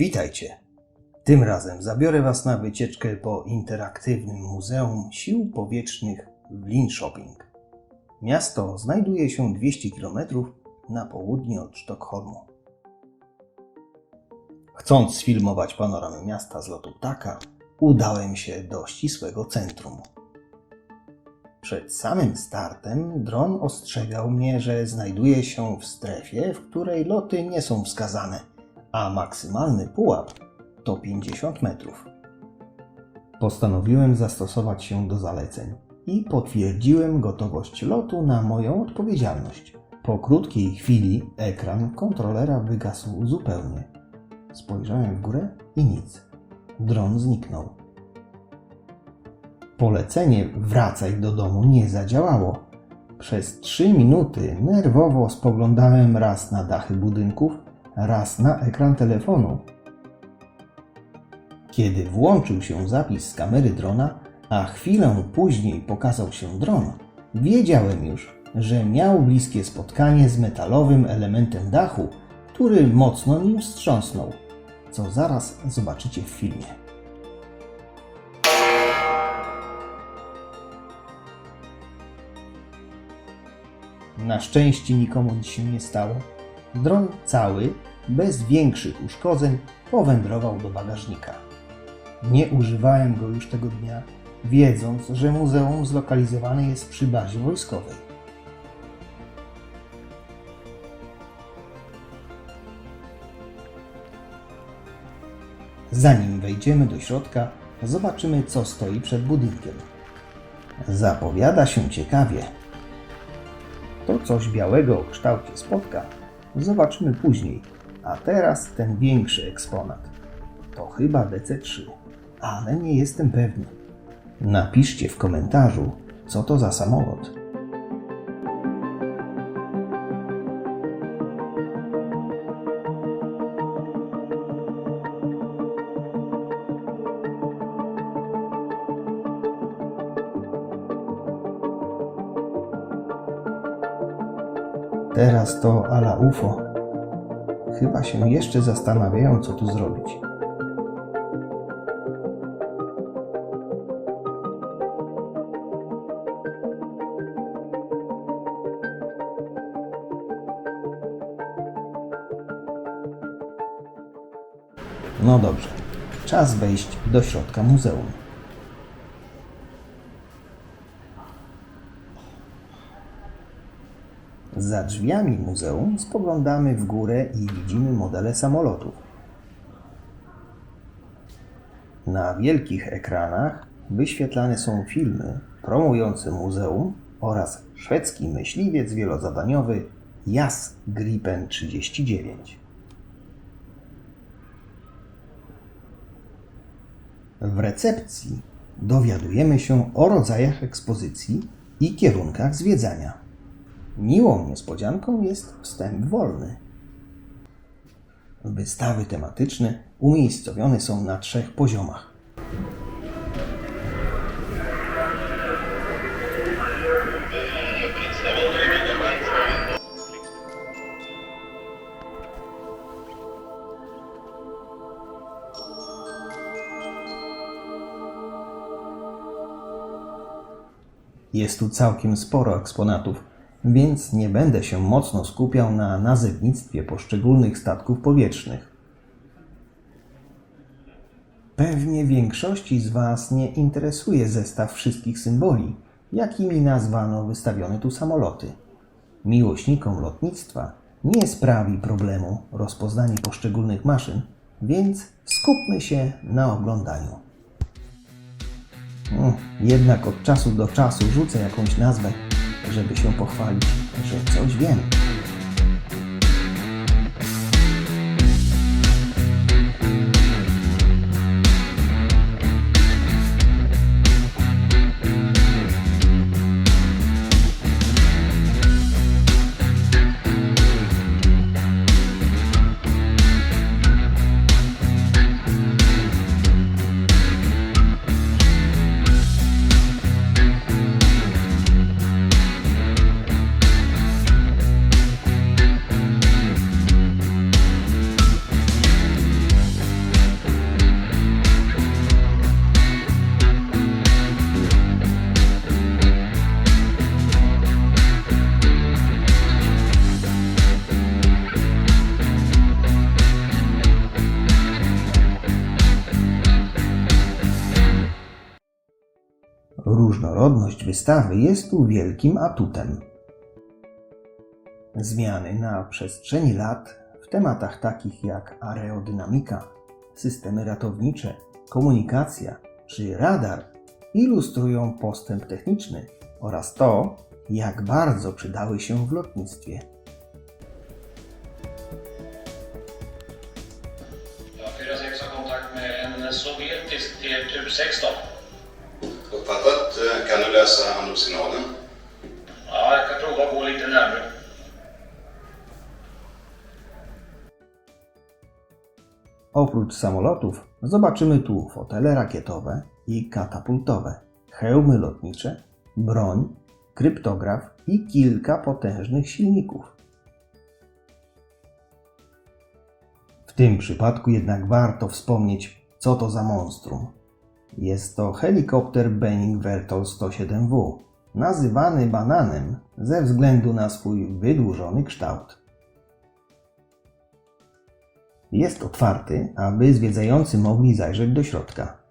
Witajcie! Tym razem zabiorę Was na wycieczkę po interaktywnym Muzeum Sił Powietrznych w Linköping. Miasto znajduje się 200 km na południe od Sztokholmu. Chcąc sfilmować panoramę miasta z lotu ptaka, udałem się do ścisłego centrum. Przed samym startem dron ostrzegał mnie, że znajduję się w strefie, w której loty nie są wskazane, a maksymalny pułap to 50 metrów. Postanowiłem zastosować się do zaleceń i potwierdziłem gotowość lotu na moją odpowiedzialność. Po krótkiej chwili ekran kontrolera wygasł zupełnie. Spojrzałem w górę i nic. Dron zniknął. Polecenie "wracaj do domu" nie zadziałało. Przez 3 minuty nerwowo spoglądałem raz na dachy budynków, raz na ekran telefonu. Kiedy włączył się zapis z kamery drona, a chwilę później pokazał się dron, wiedziałem już, że miał bliskie spotkanie z metalowym elementem dachu, który mocno nim wstrząsnął, co zaraz zobaczycie w filmie. Na szczęście nikomu nic się nie stało. Dron cały, bez większych uszkodzeń, powędrował do bagażnika. Nie używałem go już tego dnia, wiedząc, że muzeum zlokalizowane jest przy bazie wojskowej. Zanim wejdziemy do środka, zobaczymy, co stoi przed budynkiem. Zapowiada się ciekawie. To coś białego o kształcie spotka zobaczymy później, a teraz ten większy eksponat. To chyba DC-3, ale nie jestem pewny. Napiszcie w komentarzu, co to za samolot. Teraz to ala UFO. Chyba się jeszcze zastanawiają, co tu zrobić. No dobrze, czas wejść do środka muzeum. Za drzwiami muzeum spoglądamy w górę i widzimy modele samolotów. Na wielkich ekranach wyświetlane są filmy promujące muzeum oraz szwedzki myśliwiec wielozadaniowy JAS Gripen 39. W recepcji dowiadujemy się o rodzajach ekspozycji i kierunkach zwiedzania. Miłą niespodzianką jest wstęp wolny. Wystawy tematyczne umiejscowione są na 3 poziomach. Jest tu całkiem sporo eksponatów, więc nie będę się mocno skupiał na nazewnictwie poszczególnych statków powietrznych. Pewnie większości z Was nie interesuje zestaw wszystkich symboli, jakimi nazwano wystawione tu samoloty. Miłośnikom lotnictwa nie sprawi problemu rozpoznanie poszczególnych maszyn, więc skupmy się na oglądaniu. Jednak od czasu do czasu rzucę jakąś nazwę, żeby się pochwalić, że coś wiem. Różnorodność wystawy jest tu wielkim atutem. Zmiany na przestrzeni lat w tematach takich jak aerodynamika, systemy ratownicze, komunikacja czy radar ilustrują postęp techniczny oraz to, jak bardzo przydały się w lotnictwie. Ja, 46 har kontakt med en sovjetisk typ 16. Uppfattat. Kan du läsa anropssignalen? Ja, jag kan prova att gå lite närmare. Oprócz samolotów zobaczymy tu fotele rakietowe i katapultowe, hełmy lotnicze, broń, kryptograf i kilka potężnych silników. W tym przypadku jednak warto wspomnieć, co to za monstrum. Jest to helikopter Benning Vertol 107W, nazywany bananem ze względu na swój wydłużony kształt. Jest otwarty, aby zwiedzający mogli zajrzeć do środka.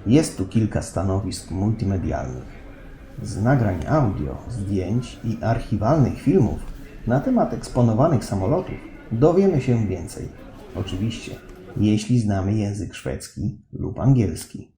Jest tu kilka stanowisk multimedialnych. Z nagrań audio, zdjęć i archiwalnych filmów na temat eksponowanych samolotów dowiemy się więcej. Oczywiście, jeśli znamy język szwedzki lub angielski.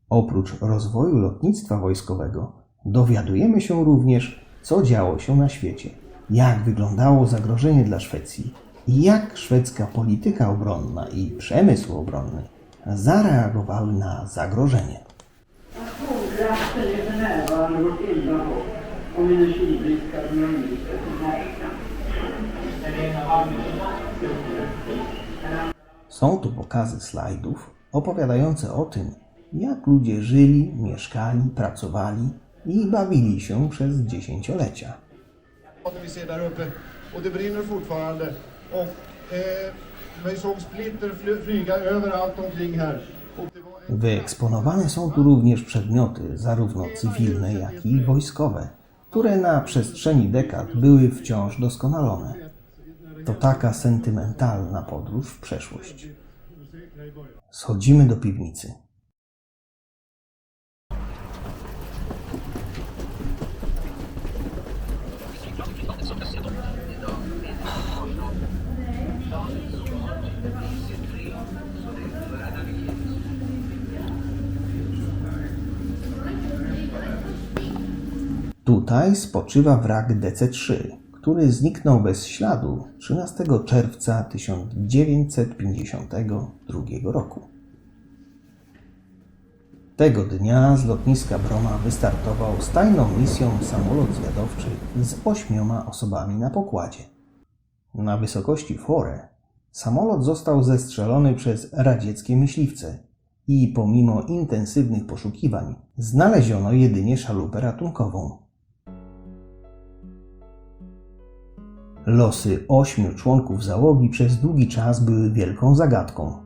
Oprócz rozwoju lotnictwa wojskowego dowiadujemy się również, co działo się na świecie, jak wyglądało zagrożenie dla Szwecji i jak szwedzka polityka obronna i przemysł obronny zareagowały na zagrożenie. Atomkraften är för närvarande vårt enda hopp om energibrist ska kunna undvikas i närkamp. Są tu pokazy slajdów opowiadające o tym, jak ludzie żyli, mieszkali, pracowali i bawili się przez dziesięciolecia. Vi ser där uppe och det brinner fortfarande och vi såg splitter flyga överallt omkring här. Wyeksponowane są tu również przedmioty, zarówno cywilne, jak i wojskowe, które na przestrzeni dekad były wciąż doskonalone. To taka sentymentalna podróż w przeszłość. Schodzimy do piwnicy. Tutaj spoczywa wrak DC-3, który zniknął bez śladu 13 czerwca 1952 roku. Tego dnia z lotniska Bromma wystartował z tajną misją samolot zwiadowczy z 8 osobami na pokładzie. Na wysokości Fore samolot został zestrzelony przez radzieckie myśliwce i pomimo intensywnych poszukiwań znaleziono jedynie szalupę ratunkową. Losy 8 członków załogi przez długi czas były wielką zagadką.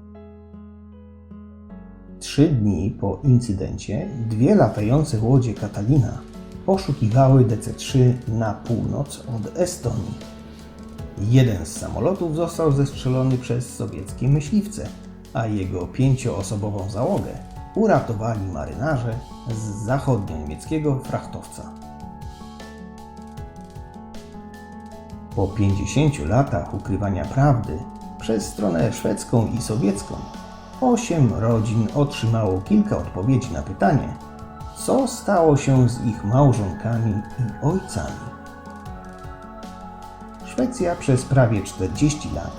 3 dni po incydencie 2 latające łodzie Catalina poszukiwały DC-3 na północ od Estonii. Jeden z samolotów został zestrzelony przez sowieckie myśliwce, a jego 5-osobową załogę uratowali marynarze z zachodnio-niemieckiego frachtowca. Po 50 latach ukrywania prawdy przez stronę szwedzką i sowiecką, 8 rodzin otrzymało kilka odpowiedzi na pytanie, co stało się z ich małżonkami i ojcami. Szwecja przez prawie 40 lat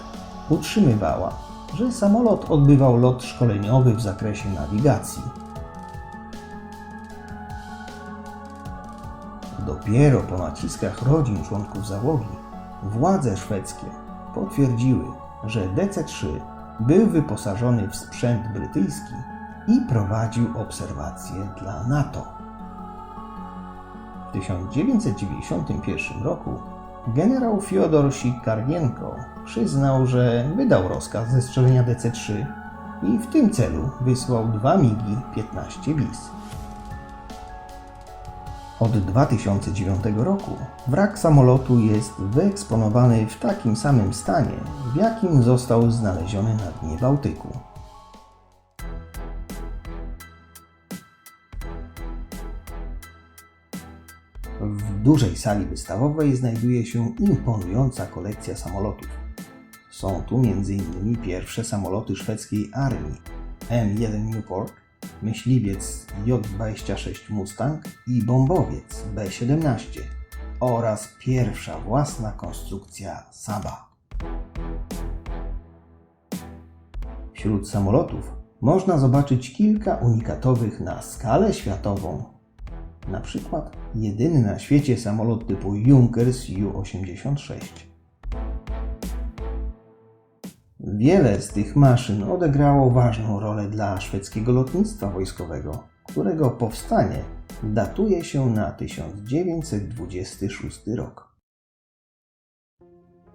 utrzymywała, że samolot odbywał lot szkoleniowy w zakresie nawigacji. Dopiero po naciskach rodzin członków załogi władze szwedzkie potwierdziły, że DC-3 był wyposażony w sprzęt brytyjski i prowadził obserwacje dla NATO. W 1991 roku generał Fiodor Sikarnienko przyznał, że wydał rozkaz zestrzelenia DC-3 i w tym celu wysłał 2 MiG-15 bis. Od 2009 roku wrak samolotu jest wyeksponowany w takim samym stanie, w jakim został znaleziony na dnie Bałtyku. W dużej sali wystawowej znajduje się imponująca kolekcja samolotów. Są tu m.in. pierwsze samoloty szwedzkiej armii M1 Newport, myśliwiec J-26 Mustang i bombowiec B-17 oraz pierwsza własna konstrukcja Saba. Wśród samolotów można zobaczyć kilka unikatowych na skalę światową. Na przykład jedyny na świecie samolot typu Junkers Ju-86. Wiele z tych maszyn odegrało ważną rolę dla szwedzkiego lotnictwa wojskowego, którego powstanie datuje się na 1926 rok.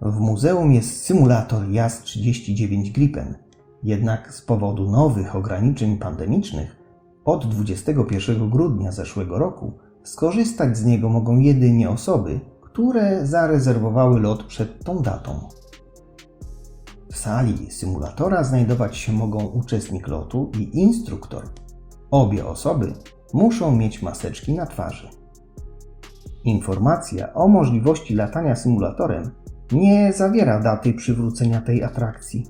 W muzeum jest symulator JAS-39 Gripen, jednak z powodu nowych ograniczeń pandemicznych od 21 grudnia zeszłego roku skorzystać z niego mogą jedynie osoby, które zarezerwowały lot przed tą datą. W sali symulatora znajdować się mogą uczestnik lotu i instruktor. Obie osoby muszą mieć maseczki na twarzy. Informacja o możliwości latania symulatorem nie zawiera daty przywrócenia tej atrakcji.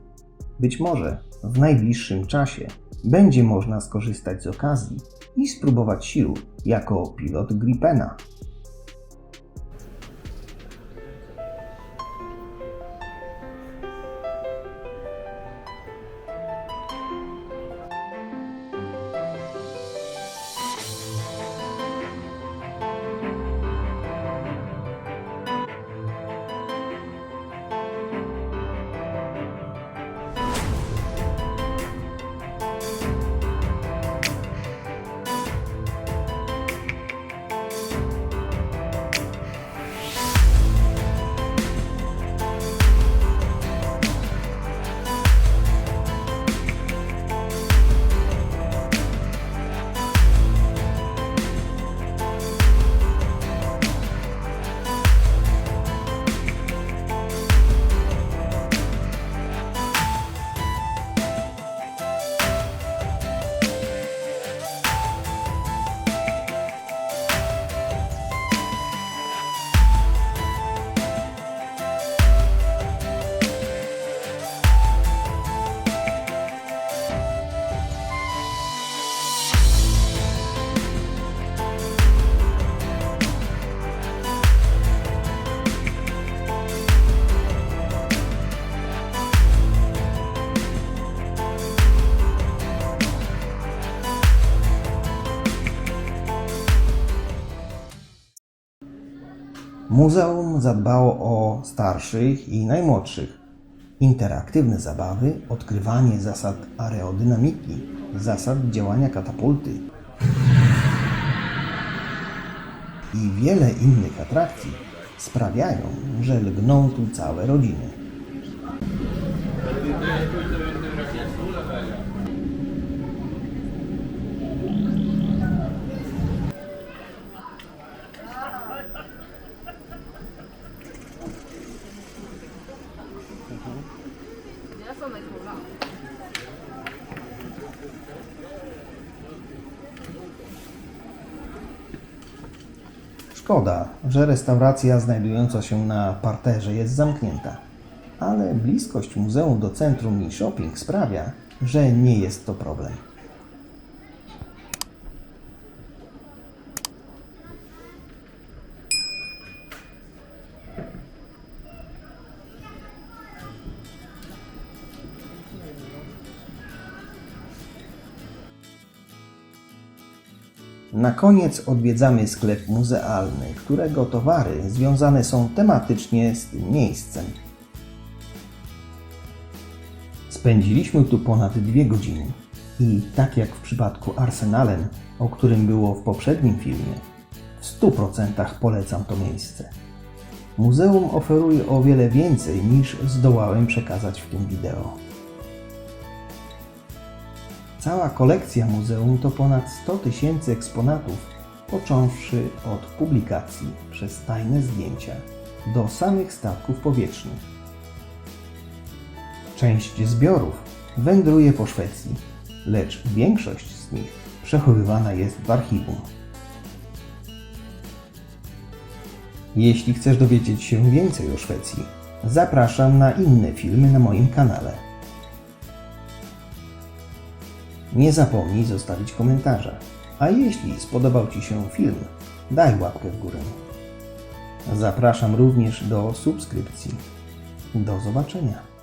Być może w najbliższym czasie będzie można skorzystać z okazji i spróbować sił jako pilot Gripena. Muzeum zadbało o starszych i najmłodszych. Interaktywne zabawy, odkrywanie zasad aerodynamiki, zasad działania katapulty i wiele innych atrakcji sprawiają, że lgną tu całe rodziny. Szkoda, że restauracja znajdująca się na parterze jest zamknięta, ale bliskość muzeum do centrum i shopping sprawia, że nie jest to problem. Na koniec odwiedzamy sklep muzealny, którego towary związane są tematycznie z tym miejscem. Spędziliśmy tu ponad 2 godziny i tak jak w przypadku Arsenalem, o którym było w poprzednim filmie, w 100% polecam to miejsce. Muzeum oferuje o wiele więcej niż zdołałem przekazać w tym wideo. Cała kolekcja muzeum to ponad 100 000 eksponatów, począwszy od publikacji przez tajne zdjęcia do samych statków powietrznych. Część zbiorów wędruje po Szwecji, lecz większość z nich przechowywana jest w archiwum. Jeśli chcesz dowiedzieć się więcej o Szwecji, zapraszam na inne filmy na moim kanale. Nie zapomnij zostawić komentarza, a jeśli spodobał Ci się film, daj łapkę w górę. Zapraszam również do subskrypcji. Do zobaczenia.